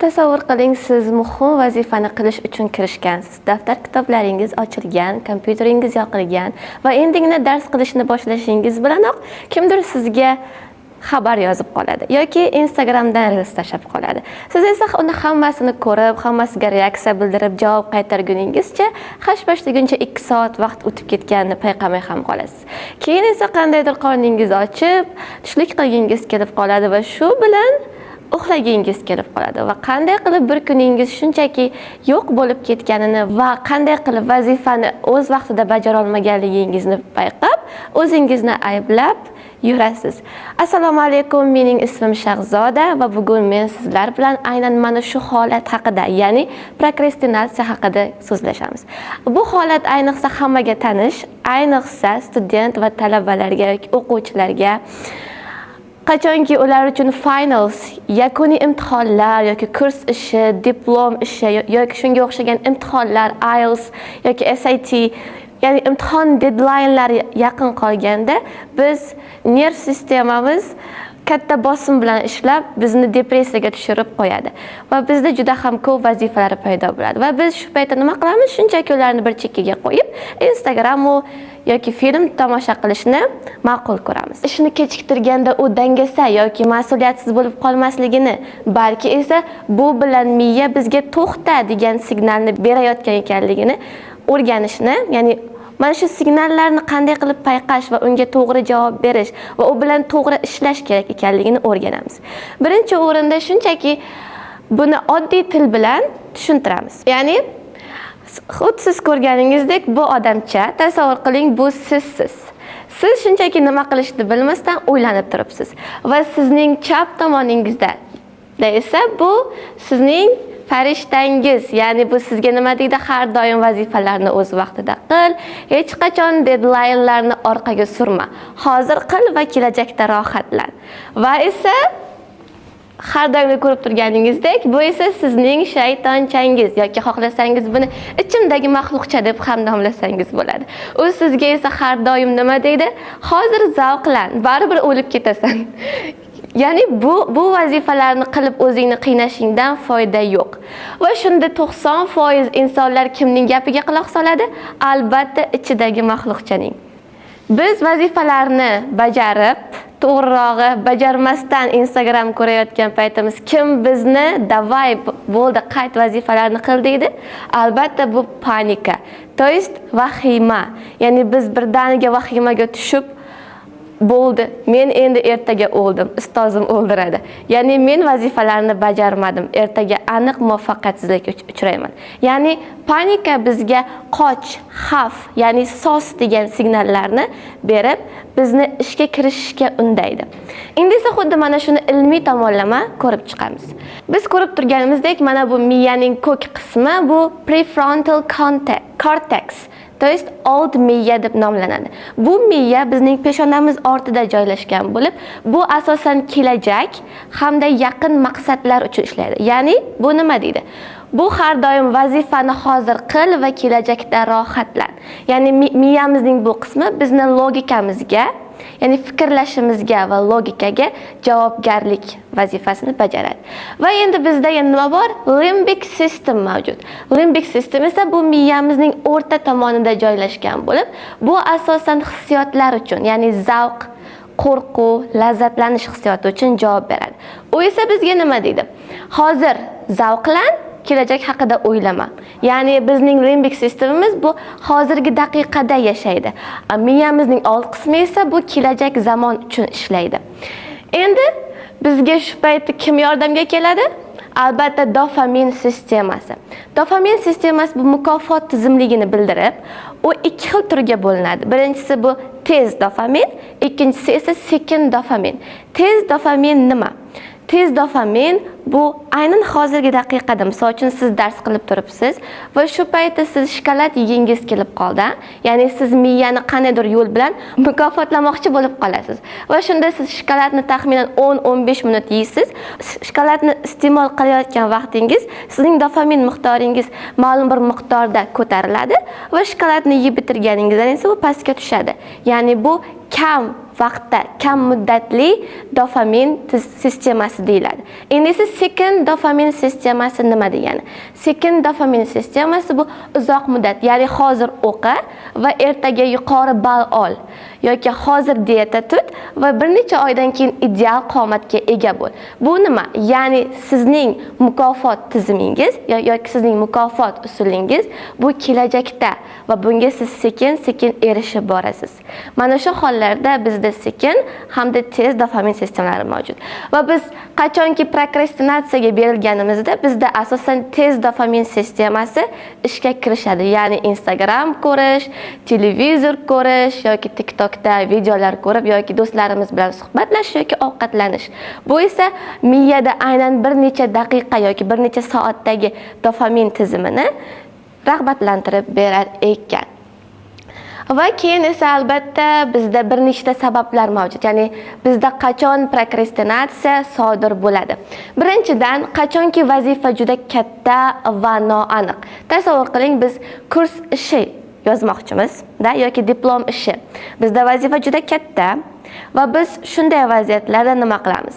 Tasavvur qiling, siz muhim vazifani qilish uchun kirishgansiz. Daftar kitoblaringiz ochilgan, kompyuteringiz yoqilgan va endigina dars qilishni boshlashingiz bilanoq kimdir sizga xabar yozib qoladi yoki Instagramdan reels tashlab qoladi. Siz esa uni hammasini ko'rib, hammasiga reaksiya bildirib javob qaytarguningizcha hash-pash deguncha 2 soat vaqt o'tib ketganini payqamay ham qolasiz. Keyin esa qandaydir qorningiz ochib, tushlik qilgingiz kelib qoladi va shu bilan uxlagingiz kelib qoladi va qanday qilib bir kuningiz shunchaki yo'q bo'lib ketganini va qanday qilib vazifani o'z vaqtida bajara olmaganligingizni payqab, o'zingizni ayblab yurasiz. Assalomu alaykum, mening ismim Shahzoda va bugun men sizlar bilan aynan mana shu holat haqida, ya'ni prokrastinatsiya haqida so'zlashamiz. Bu holat ayniqsa hammaga tanish, ayniqsa student va talabalarga yoki o'quvchilarga qachonki ular uchun finals, yakuniy imtihonlar yoki kurs ishi, diplom ishi yoki shunga o'xshagan imtihonlar, IELTS yoki SAT, ya'ni imtihon deadline'lari yaqin qolganda biz nerv sistemamiz katta bosim bilan ishlab bizni depressiyaga tushirib qo'yadi va bizda juda ham ko'p vazifalar paydo bo'ladi va biz shu paytda nima qilamiz? Shunchaki ularni bir chekkaga qo'yib, Instagram yoki film tomosha qilishni ma'qul ko'ramiz. Ishni kechiktirganda u dangasa yoki mas'uliyatsiz bo'lib qolmasligini, balki esa bu bilan miya bizga to'xta degan signalni berayotgan ekanligini o'rganishni, ya'ni mana shu signallarni qanday qilib payqash va unga to'g'ri javob berish va u bilan to'g'ri ishlash kerak ekanligini o'rganamiz. Birinchi o'rinda shunchaki buni oddiy til bilan tushuntiramiz. Ya'ni xuddi siz ko'rganingizdek bu odamcha, tasavvur qiling, bu sizsiz. Siz shunchaki nima qilishni bilmasdan o'ylanib turibsiz va sizning chap tomoningizda esa bu sizning farishtangiz, ya'ni bu sizga nima deydi? Har doim vazifalarni o'z vaqtida qil, hech qachon deadline'larni orqaga surma. Hozir qil va kelajakda rohatlan. Va esa har doim ko'rib turganingizdek, bu esa sizning shaytonchangiz yoki xohlasangiz buni ichimdagi maxluqcha deb ham nomlasangiz bo'ladi. U sizga esa har doim nima deydi? Hozir zavqlan, baribir o'lib ketasan. Ya'ni bu vazifalarni qilib o'zingni qiynashingdan foyda yo'q. Va shunda 90% insonlar kimning gapiga quloq soladi? Albatta ichidagi maxluqchaning. Biz vazifalarni bajarib, to'g'rirog'i bajarmasdan Instagram ko'rayotgan paytimiz kim bizni davay bo'ldi qayt vazifalarni qil deydi? Albatta bu panika. To есть vahima. Ya'ni biz birdaniga vahimaga tushib bo'ldi, men endi ertaga o'ldim, ustozim o'ldiradi. Ya'ni men vazifalarni bajarmadim, ertaga aniq muvaffaqiyatsizlikka uchrayman. Ya'ni panika bizga qoch, xavf, ya'ni sos degan signallarni berib, bizni ishga kirishishga undaydi. Endi esa xuddi mana shuni ilmiy tomonlama ko'rib chiqamiz. Biz ko'rib turganimizdek, mana bu miyaning ko'k qismi bu prefrontal cortex. To есть old miya deb nomlanadi. Bu miya bizning peshonamiz ortida joylashgan bo'lib, bu asosan kelajak hamda yaqin maqsadlar uchun ishlaydi. Ya'ni bu nima deydi? Bu har doim vazifani hozir qil va kelajakda rohatlan. Ya'ni miyamizning bu qismi bizni logikamizga, ya'ni fikrlashimizga va logikaga javobgarlik vazifasini bajaradi. Va endi bizda yana nima bor? Limbic system mavjud. Limbic system esa bu miyamizning o'rta tomonida joylashgan bo'lib, bu asosan hissiyotlar uchun, ya'ni zavq, qo'rquv, lazzatlanish hissiyoti uchun javob beradi. U esa bizga nima deydi? Hozir zavqlan, kelajak haqida o'ylama. Ya'ni bizning limbik sistemimiz bu hozirgi daqiqada yashaydi. Miyamizning old qismi esa bu kelajak zamon uchun ishlaydi. Endi bizga shu paytda kim yordamga keladi? Albatta dopamin sistemasi. Dopamin sistemasi bu mukofot tizimligini bildirib, u ikki xil turga bo'linadi. Birinchisi bu tez dopamin, ikkinchisi esa sekin dopamin. Tez dopamin nima? Tez dopamin bu aynan hozirgi daqiqada, misol uchun siz dars qilib turibsiz va shu paytda siz shokolad yegingiz kelib qoldi. Ya'ni siz miyani qandaydir yo'l bilan mukofotlamoqchi bo'lib qolasiz. Va shunda siz shokoladni taxminan 10-15 minut yeysiz. Shokoladni iste'mol qilayotgan vaqtingiz sizning dopamin miqdoringiz ma'lum bir miqdorda ko'tariladi va shokoladni yeb bitirganingizdan esa u pastga tushadi. Ya'ni bu kam vaqtda, kam muddatli dopamin sistemasi deyiladi. Endi esa sekin dopamin sistemasi nima degani? Sekin dopamin sistemasi bu uzoq muddat, ya'ni hozir o'qi va ertaga yuqori ball ol yoki hozir dieta tut va bir necha oydan keyin ideal qomatga ega bo'l. Bu nima? Ya'ni sizning mukofot tizimingiz yoki sizning mukofot usulingiz bu kelajakda va bunga siz sekin-sekin erishib borasiz. Mana shu hollarda bizda sekin hamda tez dopamin sistemalari mavjud. Va biz qachonki prokrastinatsiyaga berilganimizda bizda asosan tez dopamin sistemasi ishga kirishadi. Ya'ni Instagram ko'rish, televizor ko'rish yoki TikTokda videolar ko'rib yoki do'stlarimiz bilan suhbatlashish yoki ovqatlanish. Bu esa miyada aynan bir necha daqiqa yoki bir necha soatdagi dopamin tizimini rag'batlantirib berar ekan. Va keyin esa albatta bizda bir nechta sabablar mavjud. Ya'ni bizda qachon prokrastinatsiya sodir bo'ladi? Birinchidan, qachonki vazifa juda katta va noaniq. Tasavvur qiling, biz kurs ishi yozmoqchimiz yoki diplom ishi. Bizda vazifa juda katta va biz shunday vaziyatlarda nima qilamiz?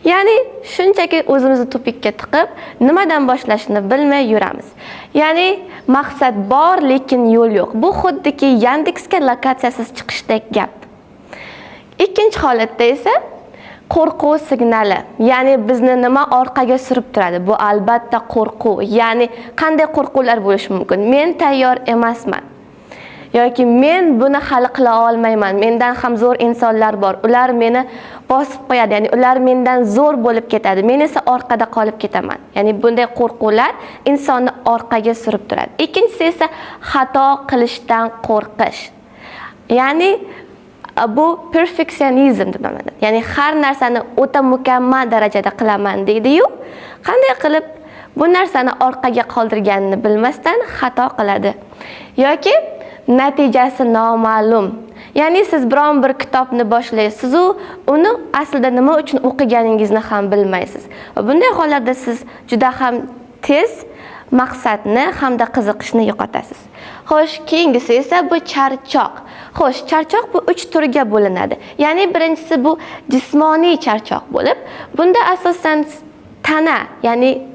Ya'ni shunchaki o'zimizni tupikka tiqib, nimadan boshlashni bilmay yuramiz. Ya'ni maqsad bor, lekin yo'l yo'q. Bu xuddiki Yandexga lokatsiyasiz chiqishdek gap. Ikkinchi holatda esa qo'rquv signali. Ya'ni bizni nima orqaga surib turadi? Bu albatta qo'rquv. Ya'ni qanday qo'rquvlar bo'lishi mumkin? Men tayyor emasman. Yoki men buni hal qila olmayman. Mendan ham zo'r insonlar bor. Ular meni bosib qo'yadi. Ya'ni ular mendan zo'r bo'lib ketadi. Men esa orqada qolib ketaman. Ya'ni bunday qo'rquvlar insonni orqaga surib turadi. Ikkinchisi esa xato qilishdan qo'rqish. Ya'ni bu perfeksionizm deb nomlanadi. Ya'ni har narsani o'ta mukammal darajada qilaman deydi-yu, qanday qilib bu narsani orqaga qoldirganini bilmasdan xato qiladi. Yoki natijasi noma'lum. Ya'ni siz biron bir kitobni boshlaysiz u uni aslida nima uchun o'qiganingizni ham bilmaysiz. Va bunday hollarda siz juda ham tez maqsadni hamda qiziqishni yo'qotasiz. Xo'sh, keyingisi esa bu charchoq. Xo'sh, charchoq bu 3 turga bo'linadi. Ya'ni birinchisi bu jismoniy charchoq bo'lib, bunda asosan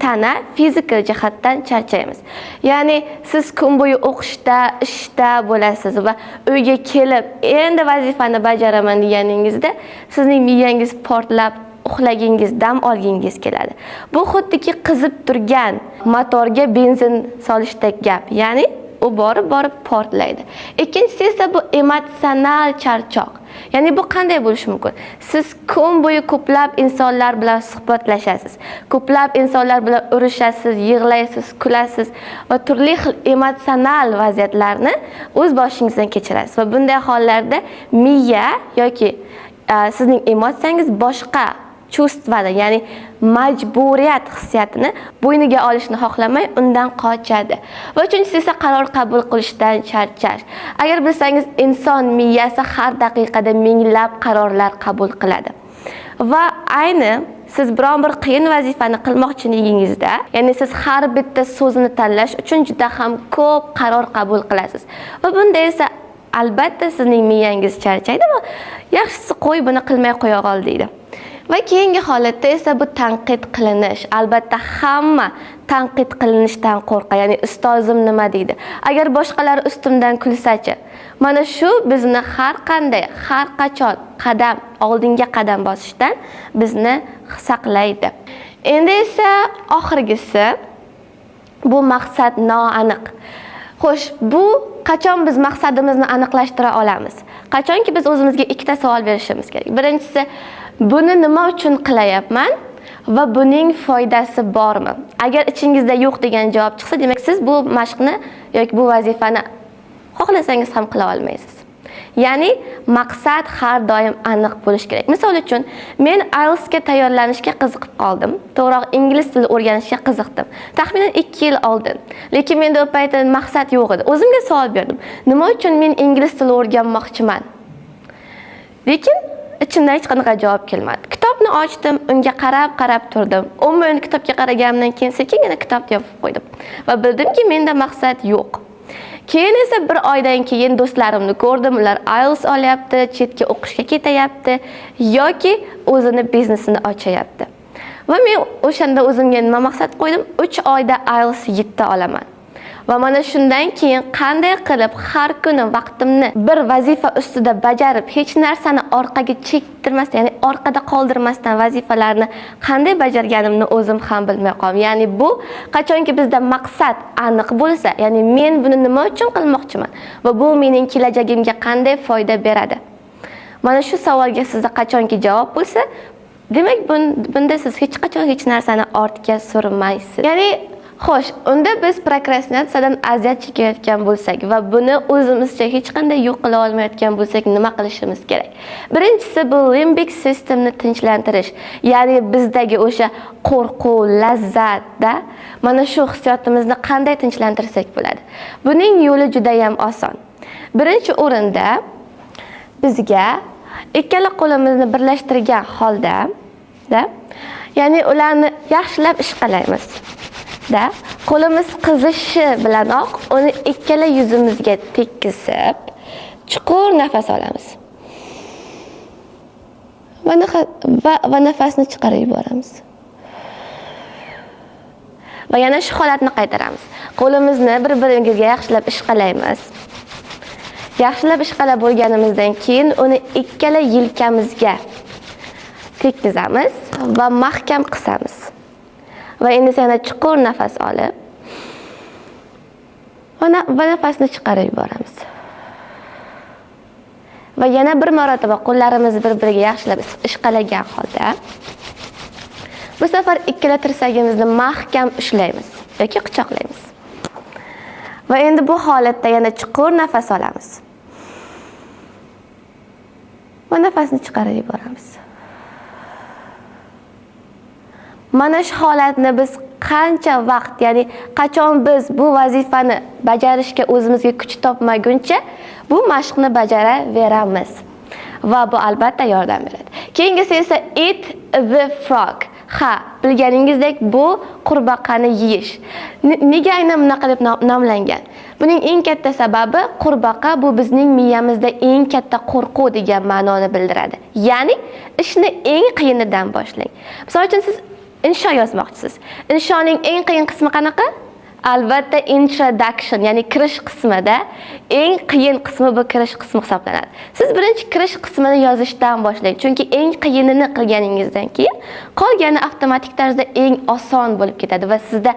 tana fizikal jihatdan charchaymiz. Ya'ni siz kun bo'yi o'qishda, ishda bo'lasiz va uyga kelib, endi vazifani bajaraman deganingizda sizning miyangiz portlab, uxlagingiz, dam olgingiz keladi. Bu xuddiki qizib turgan motorga benzin solishdek gap. Ya'ni u borib portlaydi. Ikkinchisi esa bu emotsional charchoq. Ya'ni bu qanday bo'lishi mumkin? Siz kun bo'yi ko'plab insonlar bilan suhbatlashasiz. Ko'plab insonlar bilan urushasiz, yig'laysiz, kulasiz va turli xil emotsional vaziyatlarni o'z boshingizdan kechirasiz. Va bunday hollarda miya yoki sizning emotsiyangiz boshqa chuvstvada, ya'ni majburiyat hissiyatini bo'yniga olishni xohlamay undan qochadi. Va uchinchisi esa qaror qabul qilishdan charchash. Agar bilsangiz, inson miyasi har daqiqada minglab qarorlar qabul qiladi. Va ayni siz biron bir qiyin vazifani qilmoqchiligingizda, ya'ni siz har bitta so'zni tanlash uchun juda ham ko'p qaror qabul qilasiz. Va bunda esa albatta sizning miyangiz charchaydi va yaxshisi qo'y, buni qilmay qo'ya qol deydi. Va keyingi holatda esa bu tanqid qilinish. Albatta hamma tanqid qilinishdan qo'rqadi. Ya'ni ustozim nima deydi? Agar boshqalar ustimdan kulsachi? Mana shu bizni har qachon oldinga qadam bosishdan bizni saqlaydi. Endi esa oxirgisi bu maqsad noaniq. Xo'sh, bu qachon biz maqsadimizni aniqlashtira olamiz? Qachonki biz o'zimizga ikkita savol berishimiz kerak. Birinchisi, buni nima uchun qilayapman va buning foydasi bormi? Agar ichingizda yo'q degan javob chiqsa, demak siz bu mashqni yoki bu vazifani xohlasangiz ham qila olmaysiz. Ya'ni maqsad har doim aniq bo'lish kerak. Misol uchun, men IELTS ga tayyorlanishga qiziqib qoldim. To'g'ri, ingliz tili o'rganishga qiziqdim. Taxminan 2 yil oldin. Lekin menda u paytda maqsad yo'q edi. O'zimga savol berdim. Nima uchun men ingliz tili o'rganmoqchiman? Lekin ichimdan hech qanaqa javob kelmadi. Kitobni ochdim, unga qarab turdim. Umuman kitobga qaraganimdan keyin sekingina kitobni yopib qo'ydim va bildimki, menda maqsad yo'q. Keyin esa bir oydan keyin do'stlarimni ko'rdim, ular IELTS olyapti, chetga o'qishga ketayapti yoki o'zini biznesini ochayapti. Va men o'shanda o'zimga nima maqsad qo'ydim? 3 oyda IELTS 7 olaman. Va mana shundan keyin qanday qilib har kuni vaqtimni bir vazifa ustida bajarib, hech narsani orqaga chektirmasdan, ya'ni orqada qoldirmasdan vazifalarni qanday bajarganimni o'zim ham bilmay qoldim. Ya'ni bu qachonki bizda maqsad aniq bo'lsa, ya'ni men buni nima uchun qilmoqchiman va bu mening kelajagimga qanday foyda beradi? Mana shu savolga sizda qachonki javob bo'lsa, demak bunda siz hech qachon hech narsani ortga surmaysiz. Ya'ni xo'sh, unda biz prokrastinatsiyadan aziyat chekayotgan bo'lsak va buni o'zimizcha hech qanday yo'q qila olmayotgan bo'lsak, nima qilishimiz kerak? Birinchisi bu limbik sistemni tinchlantirish. Ya'ni bizdagi o'sha qo'rquv, lazzatda mana shu hissiyotimizni qanday tinchlantirsak bo'ladi? Buning yo'li juda ham oson. Birinchi o'rinda bizga ikkala qo'limizni birlashtirgan holda, ya'ni ularni yaxshilab ishqalaymiz. Qo'limiz qizishi bilanoq uni ikkala yuzimizga tekkizib, chuqur nafas olamiz. Va nafasni chiqarib yuboramiz. Va yana shu holatni qaytaramiz. Qo'limizni bir-birimizga yaxshilab ishqalaymiz. Yaxshilab ishqalab bo'lganimizdan keyin uni ikkala yelkamizga tekkizamiz va mahkam qisamiz. Va endi yana chuqur nafas olib va nafasni chiqarib yuboramiz. Va yana bir marotaba qo'llarimizni bir-biriga yaxshilab ishqalagan holda bu safar ikkala tirsagimizni mahkam ushlaymiz yoki quchoqlaymiz. Va endi bu holatda yana chuqur nafas olamiz. Va nafasni chiqarib yuboramiz. Mana shu holatni biz qancha vaqt, ya'ni qachon biz bu vazifani bajarishga o'zimizga kuch topmaguncha bu mashqni bajaraveramiz. Va bu albatta yordam beradi. Keyingisi esa eat the frog. Ha, bilganingizdek bu qurbaqani yeyish. Nega aynan bunaqa deb nomlangan? Buning eng katta sababi qurbaqa bu bizning miyamizda eng katta qo'rquv degan ma'noni bildiradi. Ya'ni ishni eng qiyinidan boshlang. Misol uchun siz insho yozmoqchisiz. Inshoning eng qiyin qismi qanaqa? Albatta introduction, ya'ni kirish qismida eng qiyin qismi bu kirish qismi hisoblanadi. Siz birinchi kirish qismini yozishdan boshlang, chunki eng qiyinini qilganingizdan keyin qolgani avtomatik tarzda eng oson bo'lib ketadi va sizda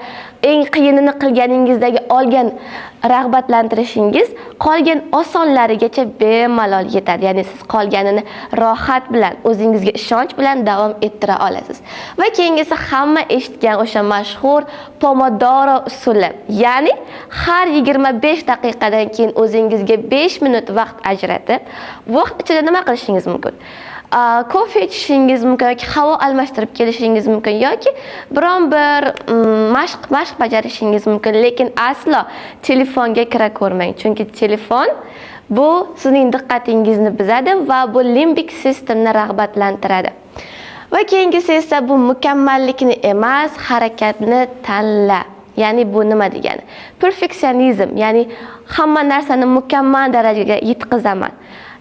eng qiyinini qilganingizdagi olgan rag'batlantirishingiz qolgan osonlarigacha bemalol yetadi. Ya'ni siz qolganini rohat bilan, o'zingizga ishonch bilan davom ettira olasiz. Va keyingisi hamma eshitgan o'sha mashhur Pomodoro usuli. Ya'ni har 25 daqiqadan keyin o'zingizga 5 minut vaqt ajratib, vaqt ichida nima qilishingiz mumkin? Kofe ichishingiz mumkin yoki havo almashtirib kelishingiz mumkin yoki biron bir mashq bajarishingiz mumkin, lekin aslo telefonga kira ko'rmang, chunki telefon bu sizning diqqatingizni buzadi va bu limbik sistemni rag'batlantiradi. Va keyingisi esa bu mukammallikni emas, harakatni tanla. Ya'ni bu nima degani? Perfeksionizm, ya'ni hamma narsani mukammal darajaga yetkazaman.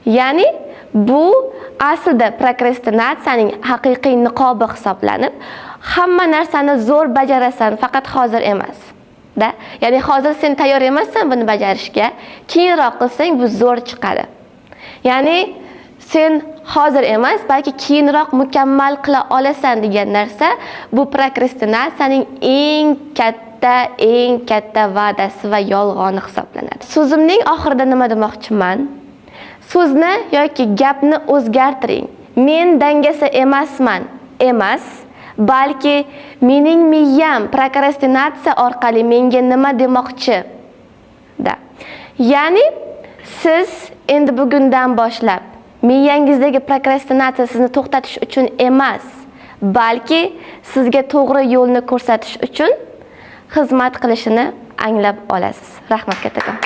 Ya'ni bu aslida prokrastinatsiyaning haqiqiy niqobi hisoblanib, hamma narsani zo'r bajarasan, faqat hozir emas. Ya'ni hozir sen tayyor emassan buni bajarishga, keyinroq qilsang bu zo'r chiqadi. Ya'ni sen hozir emas, balki keyinroq mukammal qila olasan degan narsa bu prokrastinatsiyaning eng katta va'dasi va yolg'oni hisoblanadi. So'zimning oxirida nima demoqchiman? So'zni yoki gapni o'zgartiring. Men dangasa emasman, emas, balki mening miyam prokrastinatsiya orqali menga nima demoqchi? Ya'ni siz endi bugundan boshlab miyangizdagi prokrastinatsiya sizni to'xtatish uchun emas, balki sizga to'g'ri yo'lni ko'rsatish uchun xizmat qilishini anglab olasiz. Rahmat kattakon.